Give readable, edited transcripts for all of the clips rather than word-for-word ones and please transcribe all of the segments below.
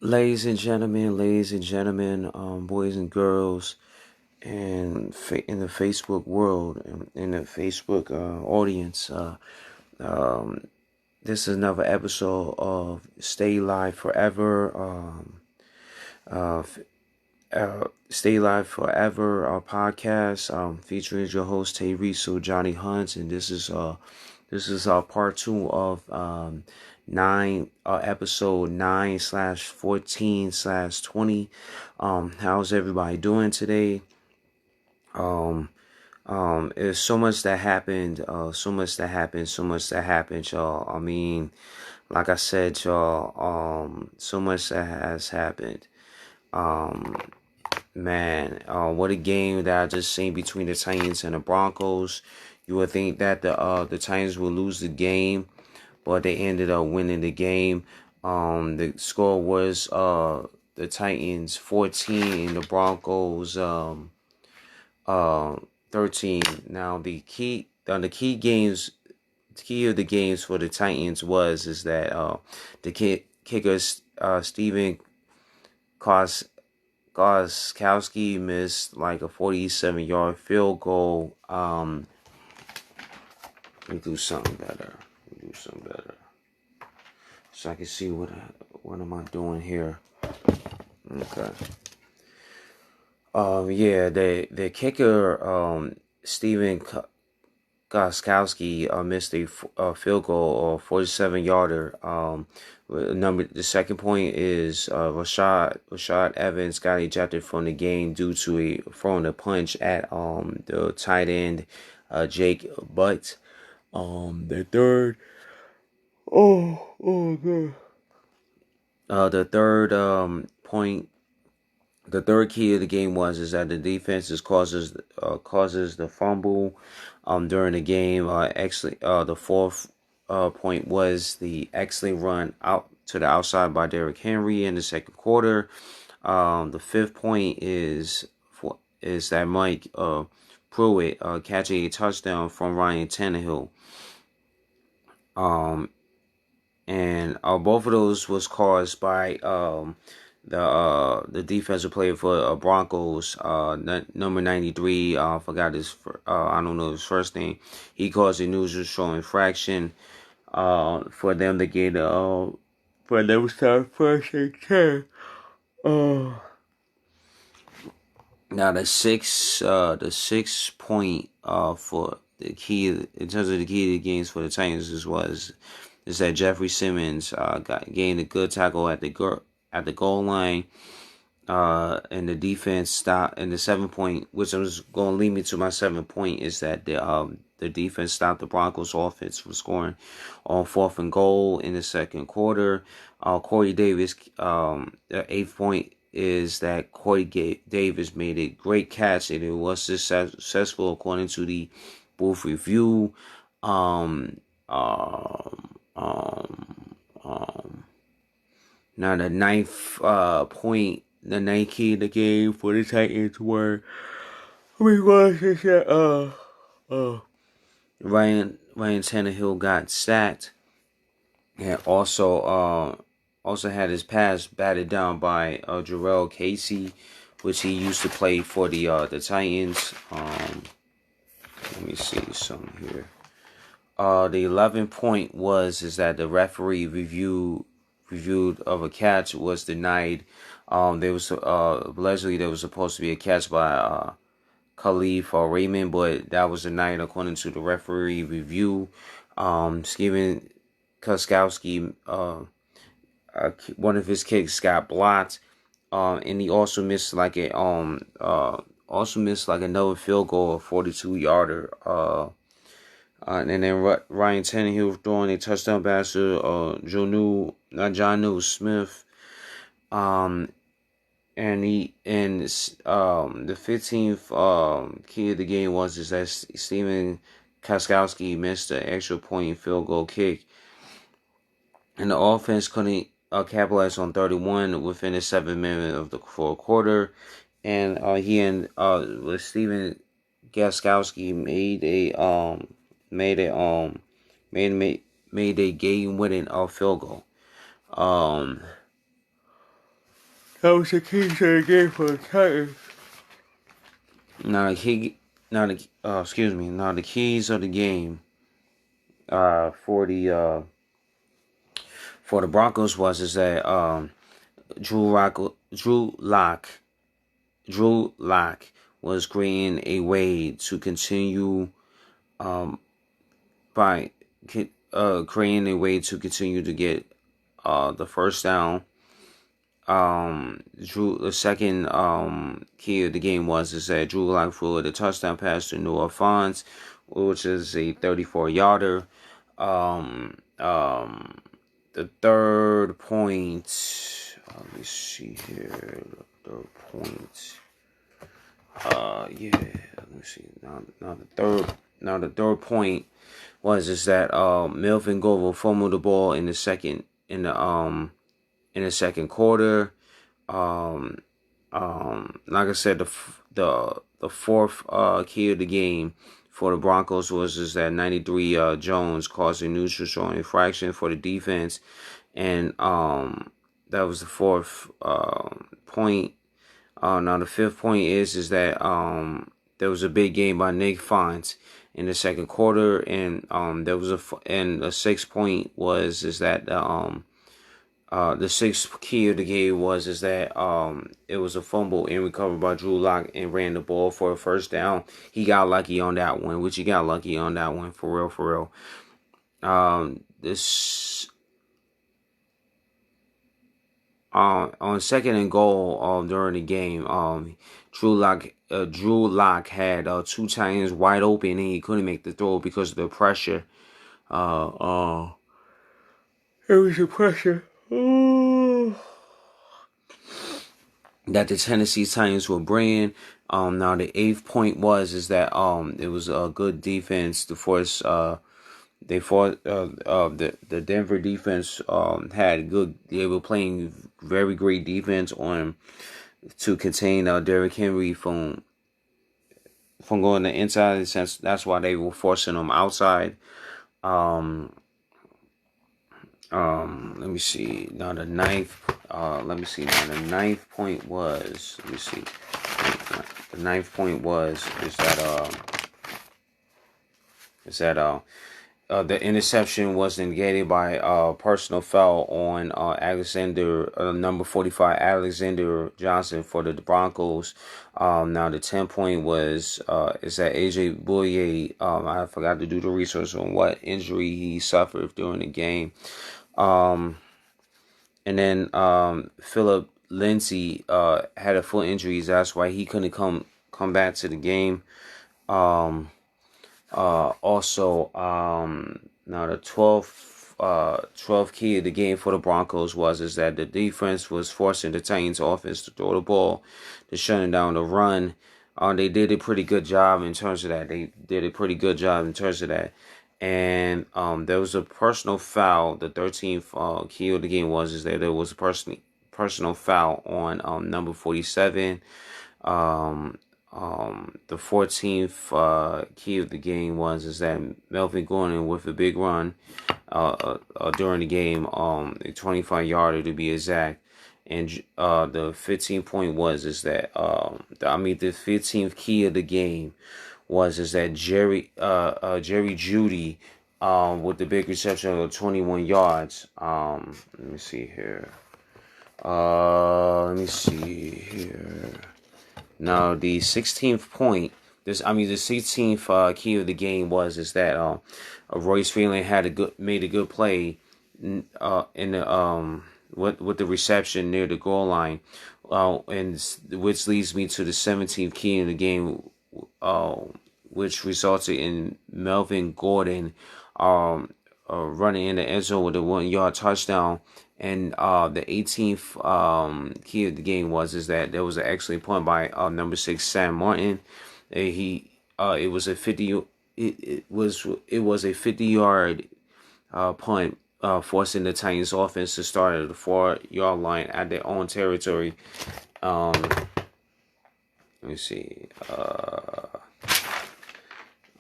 Ladies and gentlemen, boys and girls, and in the Facebook world, in the Facebook audience, um, this is another episode of Stay Live Forever. Uh, Stay Live Forever, our podcast, featuring your host Tay Riso, Johnny Hunt, and this is part two of episode 9/14/20. How's everybody doing today? There's so much that happened, so much that happened, y'all. I mean, like I said, y'all, so much that has happened. Man, what a game that I just seen between the Titans and the Broncos. You would think that the Titans would lose the game, but they ended up winning the game. The score was the Titans 14 and the Broncos 13. Now the key of the games for the Titans is that the kicker Steven Gostkowski missed like a 47-yard field goal. Let me do something better. So I can see what am I doing here. Okay. Yeah, the kicker, Steven Gostkowski, missed a field goal or 47-yarder. The second point is Rashad Evans got ejected from the game due to throwing a punch at the tight end Jake Butt. The third God. The third point, the third key of the game is that the defense causes the fumble during the game. The fourth point was the excellent run out to the outside by Derrick Henry in the second quarter. The fifth point is that Mike Pruitt catching a touchdown from Ryan Tannehill. And both of those was caused by the defensive player for Broncos, number 93. I forgot I don't know his first name. He caused a neutral infraction. For them to get for them to start first and 10. Now the six point for the key in terms of the key to the games for the Titans is that Jeffrey Simmons gained a good tackle at the goal line, and the defense stopped. And the 7 point, which was going to lead me to my 7 point, is that the defense stopped the Broncos offense from scoring on 4th and goal in the second quarter. Corey Davis, the 8th point is that Corey Davis made a great catch and it was successful according to the booth review. Now the ninth point, the ninth key of the game for the Titans were Ryan Tannehill got sacked, and also had his pass batted down by Jarrell Casey, which he used to play for the Titans. Let me see something here. The 11th point is that the referee reviewed of a catch was denied. There was allegedly there was supposed to be a catch by Khalif or Raymond, but that was denied according to the referee review. Steven Gostkowski, one of his kicks got blocked, and he also missed like another field goal, a 42-yarder. And then Ryan Tannehill throwing a touchdown pass to Jonnu Smith. And the 15th key of the game is that Steven Gostkowski missed an extra point field goal kick, and the offense couldn't capitalize on 31 within the 7 minutes of the fourth quarter. And Steven Gostkowski made a game winning field goal. That was the key to the game for the Titans. Now excuse me. Now the keys of the game, for the Broncos is that Drew Lock was creating a way to continue by creating a way to continue to get the first down. The second key of the game is that Drew Lock threw the touchdown pass to Noah Font, which is a 34-yarder. The third point. Let me see here. The third point. Yeah. Let me see. Now the third point is that Melvin Gordon fumbled the ball in the second quarter. Like I said, the fourth key of the game for the Broncos is that 93 Jones caused a neutral zone infraction for the defense, and that was the fourth point. Now the fifth point is that there was a big game by Nick Font in the second quarter, and there was the sixth point is that the sixth key of the game is that it was a fumble and recovered by Drew Lock and ran the ball for a first down. He got lucky on that one, for real. On second and goal during the game, Drew Lock had two tight ends wide open and he couldn't make the throw because of the pressure. It was the pressure that the Tennessee Titans were bringing. Now the eighth point is that it was a good defense to force. They fought the Denver defense had good. They were playing very great defense to contain Derrick Henry from going the inside. In the sense that's why they were forcing him outside. Let me see. Now the ninth. Let me see. Now the ninth point was. Let me see. The ninth point is that the interception was negated by personal foul on Alexander, number 45, Alexander Johnson for the Broncos. Now the 10 point is that AJ Bouye. I forgot to do the research on what injury he suffered during the game. And then Philip Lindsay had a foot injury. That's why he couldn't come back to the game. Also, now the 12th key of the game for the Broncos is that the defense was forcing the Titans offense to throw the ball, to shutting down the run. They did a pretty good job in terms of that. And there was a personal foul. The 13th key of the game is that there was a personal foul on number 47. The 14th key of the game is that Melvin Gordon with a big run during the game, a 25-yarder to be exact. And the 15th point is that the 15th key of the game is that Jerry Jeudy with the big reception of 21 yards. Let me see here. Now the 16th point, the 16th key of the game is that Royce Freeland made a good play in the with the reception near the goal line, and which leads me to the 17th key in the game, which resulted in Melvin Gordon running in the end zone with a 1-yard touchdown. And the 18th key of the game is that there was an excellent point by number 6 Sam Martin. It was a 50-yard punt, forcing the Titans offense to start at the 4-yard line at their own territory. Let me see.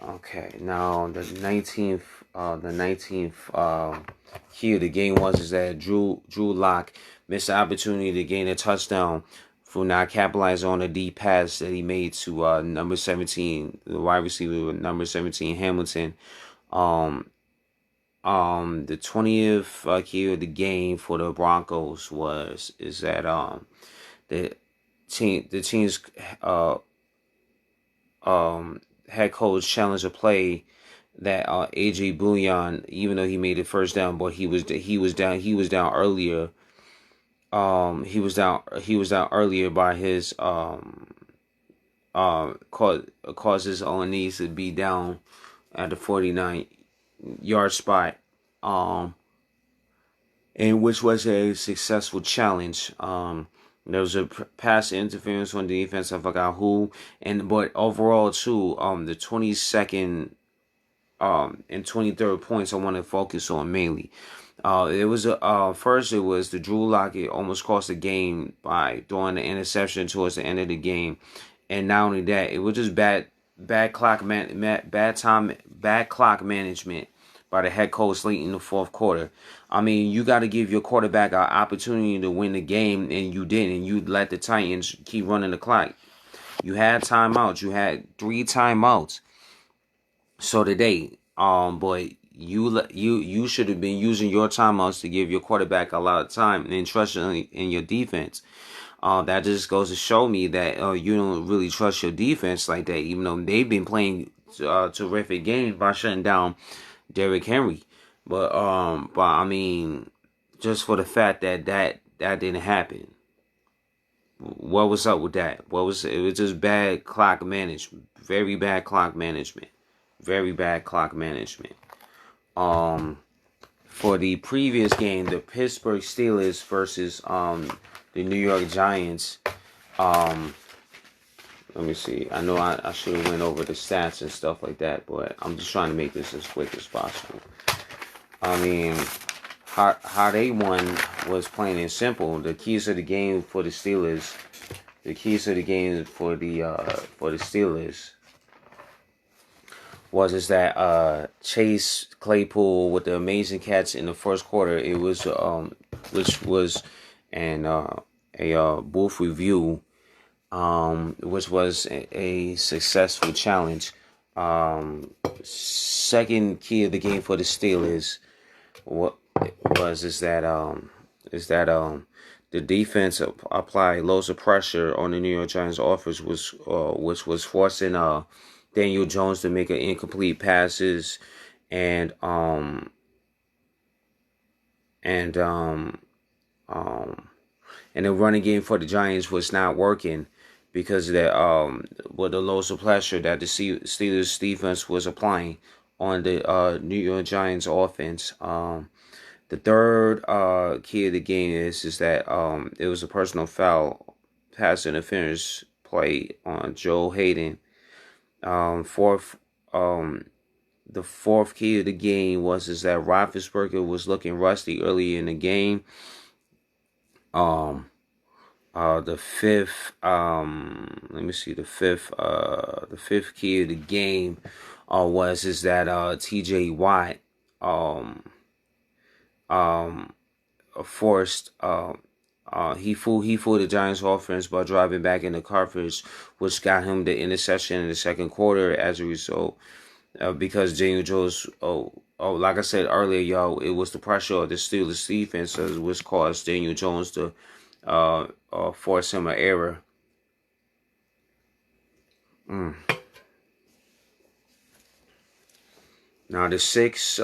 Okay, now the 19th the 19th key of the game is that Drew Lock missed the opportunity to gain a touchdown for not capitalizing on a deep pass that he made to number 17, the wide receiver with number 17, Hamilton. The 20th key of the game for the Broncos is that the team's head coach challenged a play that AJ Bouillon, even though he made it first down, but he was down earlier. He was down earlier by his caused his own knees to be down at the 49-yard spot, and which was a successful challenge. There was a pass interference on the defense. I forgot who, but overall too, the 22nd and 23rd points I want to focus on mainly. It was first it was the Drew Lock. It almost cost the game by throwing the interception towards the end of the game, and not only that, it was just bad clock management by the head coach late in the fourth quarter. I mean, you got to give your quarterback an opportunity to win the game, and you didn't. You let the Titans keep running the clock. You had timeouts. You had 3 timeouts. So today, but you should have been using your timeouts to give your quarterback a lot of time and trust in your defense. That just goes to show me that you don't really trust your defense like that, even though they've been playing terrific games by shutting down Derrick Henry. But I mean, just for the fact that didn't happen. What was up with that? It was just bad clock management. Very bad clock management. Very bad clock management. For the previous game, the Pittsburgh Steelers versus the New York Giants. Let me see. I know I should have went over the stats and stuff like that, but I'm just trying to make this as quick as possible. I mean, how they won was plain and simple. The keys of the game for the Steelers. The keys of the game for the Steelers is that Chase Claypool with the amazing catch in the first quarter. It was which was a booth review, which was a successful challenge. Second key of the game for the Steelers is that the defense applied loads of pressure on the New York Giants offense, which was forcing Daniel Jones to make an incomplete passes, and the running game for the Giants was not working because of that with the loads of pressure that the Steelers defense was applying on the New York Giants offense. The third key of the game is that it was a personal foul pass interference play on Joe Hayden. The fourth key of the game is that Roethlisberger was looking rusty early in the game. The fifth key of the game is that T.J. Watt forced he fooled the Giants offense by driving back into coverage, which got him the interception in the second quarter as a result. Because Daniel Jones, like I said earlier, y'all, it was the pressure of the Steelers defense which caused Daniel Jones to force him an error. Now the sixth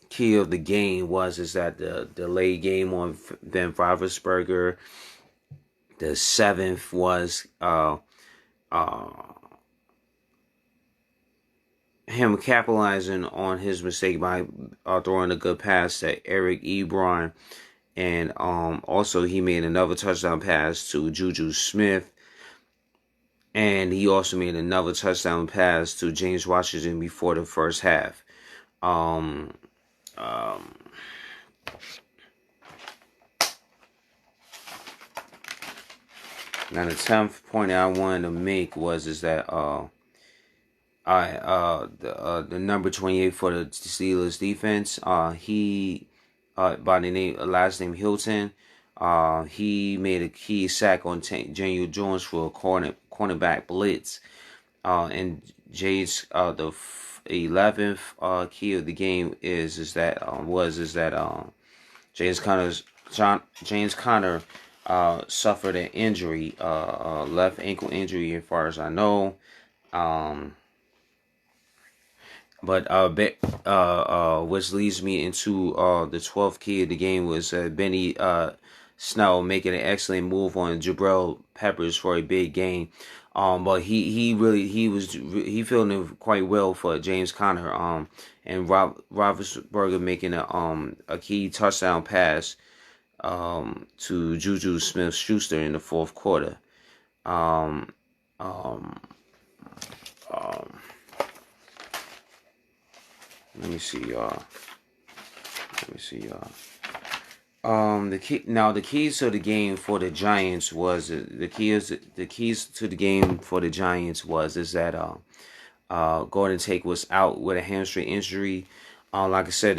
key of the game is that the delayed game on Ben Roethlisberger. The seventh was him capitalizing on his mistake by throwing a good pass to Eric Ebron, and also he made another touchdown pass to Juju Smith, and he also made another touchdown pass to James Washington before the first half. Now the 10th point I wanted to make is that The number 28 for the Steelers defense. He by the name last name Hilton. He made a key sack on Daniel Jones for a cornerback blitz. And Jay's the 11th key of the game is that James Conner suffered an injury, left ankle injury, as far as I know. But which leads me into the 12th key of the game was Benny Snell making an excellent move on Jabril Peppers for a big gain. But he feeling quite well for James Conner. And Roethlisberger making a key touchdown pass to Juju Smith-Schuster in the fourth quarter. Um, um, um, Let me see, y'all. The keys to the game for the Giants was the keys to the game for the Giants is that Golden Tate was out with a hamstring injury. Like I said,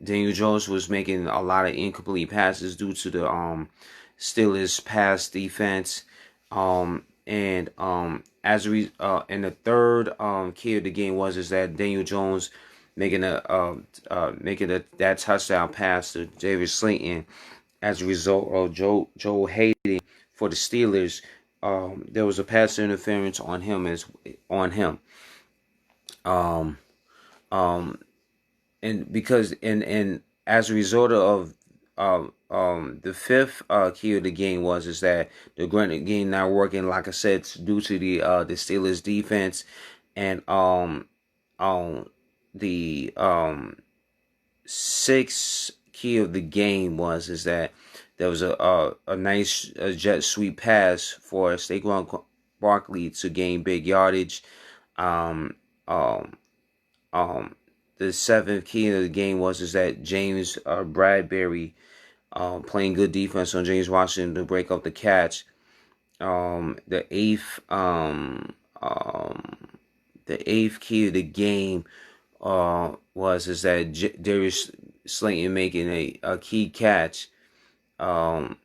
Daniel Jones was making a lot of incomplete passes due to the Steelers pass defense. And the third key of the game is that Daniel Jones making that touchdown pass to David Slayton. As a result of Joe Hayden for the Steelers, there was a pass interference on him. And because and as a result of the fifth key of the game is that the grunt game not working, like I said, due to the Steelers defense. And the sixth key of the game is that there was a nice jet sweep pass for Saquon Barkley to gain big yardage. Um, um, the seventh key of the game is that James Bradbury playing good defense on James Washington to break up the catch. The eighth key of the game is that Darius Slayton making a key catch as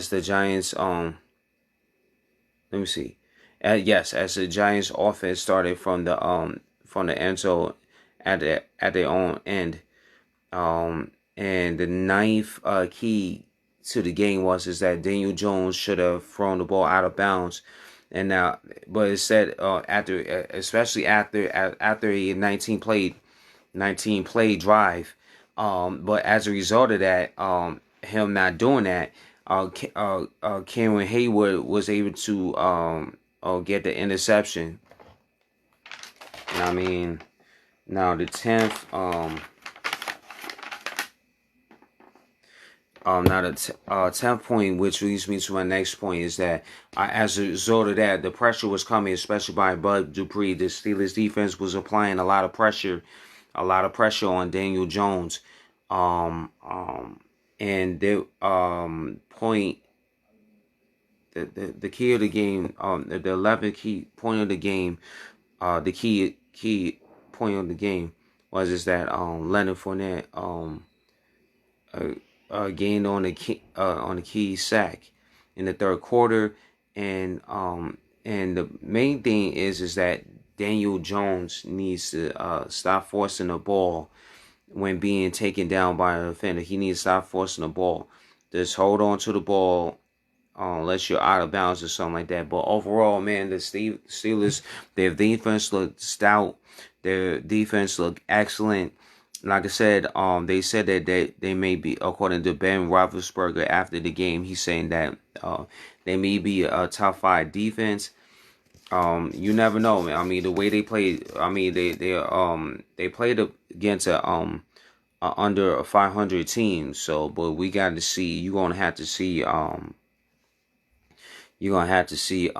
the Giants let me see. As the Giants offense started from the end zone at their own end. And the ninth key to the game is that Daniel Jones should have thrown the ball out of bounds. And now, but instead, especially after a 19 play drive, but as a result of that, him not doing that, Cameron Hayward was able to get the interception. And I mean, now the 10th, now the 10th point, which leads me to my next point, is that as a result of that, the pressure was coming, especially by Bud Dupree. The Steelers defense was applying a lot of pressure on Daniel Jones. And the point, the key of the game, the 11th key point of the game, the key point of the game is that Leonard Fournette gained on the key sack in the third quarter, and the main thing is that Daniel Jones needs to stop forcing the ball when being taken down by a defender. He needs to stop forcing the ball. Just hold on to the ball unless you're out of bounds or something like that. But overall, man, the Steelers, their defense looked stout. Their defense looked excellent. Like I said, they said that they may be, according to Ben Roethlisberger after the game, he's saying that they may be a top 5 defense. You never know, man. I mean, the way they played, I mean, they played against a under a 500 team. So, but we got to see. You're gonna have to see. You're gonna have to see.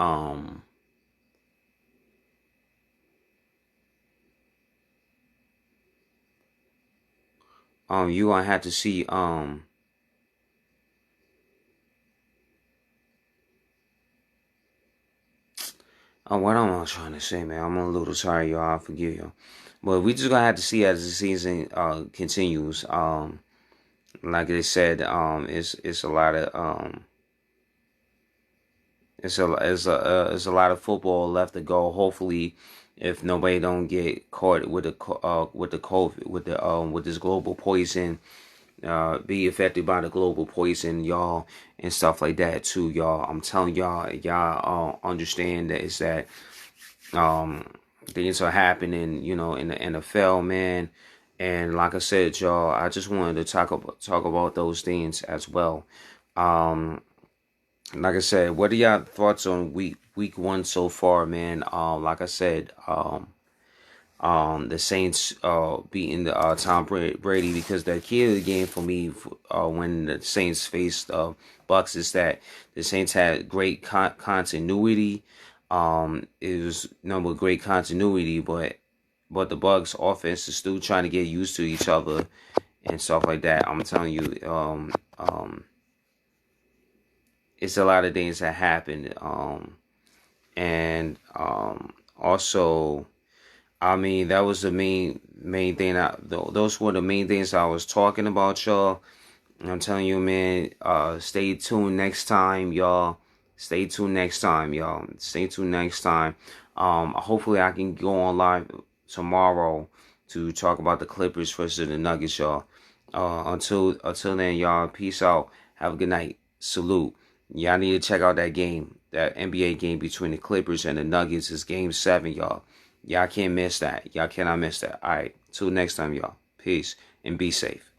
You're gonna have to see. What am I trying to say, man? I'm a little tired, y'all. I forgive you. But we just gonna have to see as the season continues. Like they said, it's a lot of it's a lot of football left to go. Hopefully, if nobody don't get caught with the COVID with this global poison, be affected by the global poison, y'all, and stuff like that too, y'all. I'm telling y'all understand that it's that things are happening, in the NFL, man. And like I said, y'all, I just wanted to talk about those things as well. Um, like I said, what are y'all thoughts on week one so far, man? Like I said, the Saints beating the Tom Brady, because the key of the game for me when the Saints faced Bucks is that the Saints had great continuity. It was number great continuity, but the Bucks offense is still trying to get used to each other and stuff like that. I'm telling you, it's a lot of things that happened. And also, I mean, that was the main thing. Those were the main things I was talking about, y'all. I'm telling you, man. Stay tuned next time, y'all. Stay tuned next time, y'all. Stay tuned next time. Hopefully I can go on live tomorrow to talk about the Clippers versus the Nuggets, y'all. Until then, y'all. Peace out. Have a good night. Salute. Y'all need to check out that game, that NBA game between the Clippers and the Nuggets. Is Game 7, y'all. Y'all can't miss that. Y'all cannot miss that. All right. Till next time, y'all. Peace and be safe.